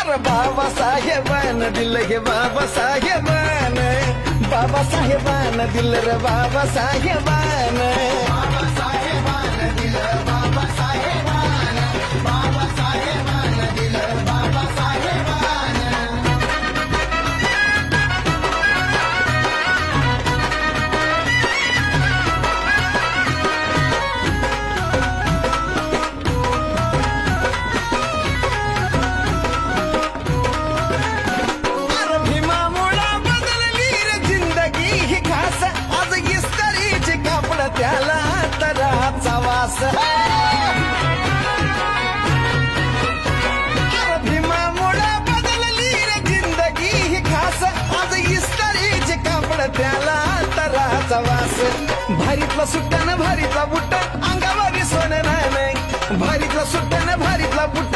अरे बाबासाहेबान दिलं हे बाबासाहेबान, बाबासाहेबान दिलं रे बाबासाहेबान. बाबासाहेबान दिलं बाबासाहेबान, बाबासाहेबान दिलं बाबासाहेबान. अरे भीमामुळा बदलली रे जिंदगी ही खास, आज इस्त्रीचे कापड त्याला तराचा वास. अरे भीमामुळा बदलली रे जिंदगी ही खास, आज इस्त्रीचे कापड त्याला तराचा वास. भारीतला सुट्ट्यानं भारीतला बुट्ट, अंगावर सोनं नाही, भारीतला सुट्ट्यानं भारीतला बुट्ट.